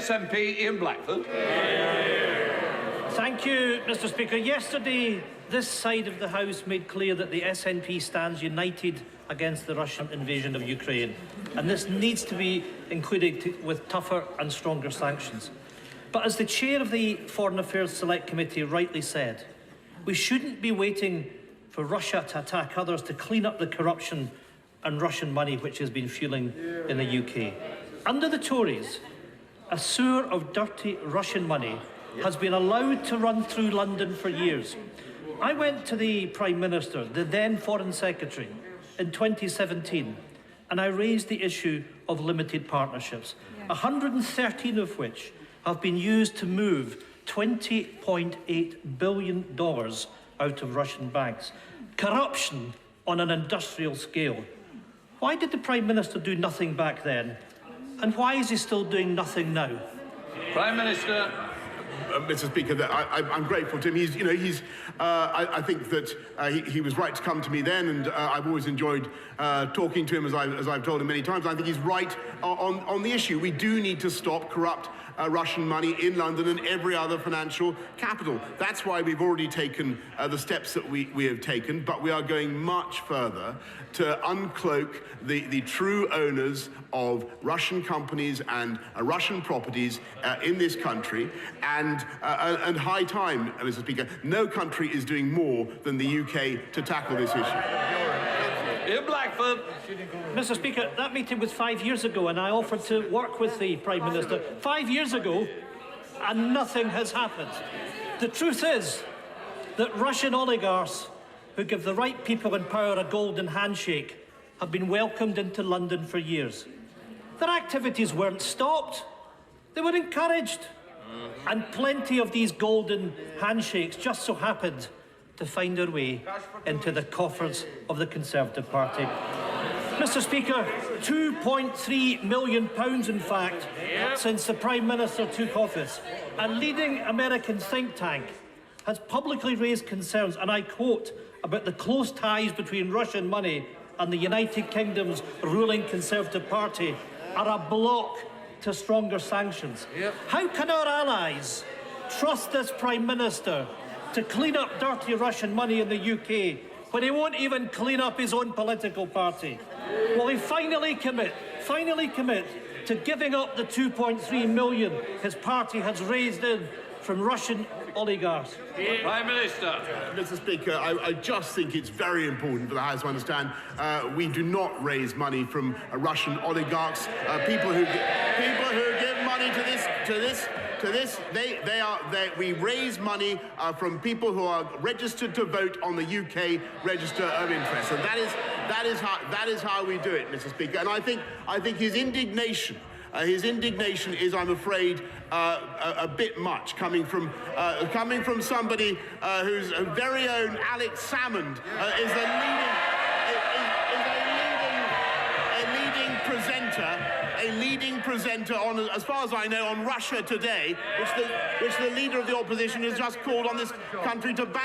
SNP in Blackford. Thank you, Mr. Speaker. Yesterday, this side of the House made clear that the SNP stands united against the Russian invasion of Ukraine, and this needs to be included with tougher and stronger sanctions. But as the chair of the Foreign Affairs Select Committee rightly said, we shouldn't be waiting for Russia to attack others to clean up the corruption and Russian money which has been fueling in the UK. Under the Tories, a sewer of dirty Russian money has been allowed to run through London for years. I went to the Prime Minister, the then Foreign Secretary, in 2017, and I raised the issue of limited partnerships, 113 of which have been used to move $20.8 billion out of Russian banks. Corruption on an industrial scale. Why did the Prime Minister do nothing back then? And why is he still doing nothing now? Prime Minister. Mr. Speaker, I'm grateful to him. I think that he was right to come to me then, and I've always enjoyed talking to him, as I've told him many times. I think he's right on the issue. We do need to stop corrupt Russian money in London and every other financial capital. That's why we've already taken the steps that we have taken, but we are going much further to uncloak the true owners of Russian companies and Russian properties in this country, and high time, Mr. Speaker. No country is doing more than the UK to tackle this issue. In Blackford. Mr. Speaker, that meeting was 5 years ago, and I offered to work with the Prime Minister 5 years ago, and nothing has happened. The truth is that Russian oligarchs who give the right people in power a golden handshake have been welcomed into London for years. Their activities weren't stopped, they were encouraged. And plenty of these golden handshakes just so happened to find their way into the coffers of the Conservative Party. Mr. Speaker, £2.3 million, in fact, since the Prime Minister took office. A leading American think tank has publicly raised concerns, and I quote, about the close ties between Russian money and the United Kingdom's ruling Conservative Party are a block to stronger sanctions. How can our allies trust this Prime Minister to clean up dirty Russian money in the UK when he won't even clean up his own political party? Will he finally commit to giving up the 2.3 million his party has raised in from Russian oligarchs? Prime Minister. Mr. Speaker, I just think it's very important for the House to understand we do not raise money from Russian oligarchs, people who give money to this. We raise money from people who are registered to vote on the UK Register of Interest, and that is how we do it, Mr. Speaker. And I think his indignation is, I'm afraid, a bit much, coming from somebody whose very own Alex Salmond is a leading presenter on, as far as I know, on Russia Today, which the leader of the opposition has just called on this country to ban.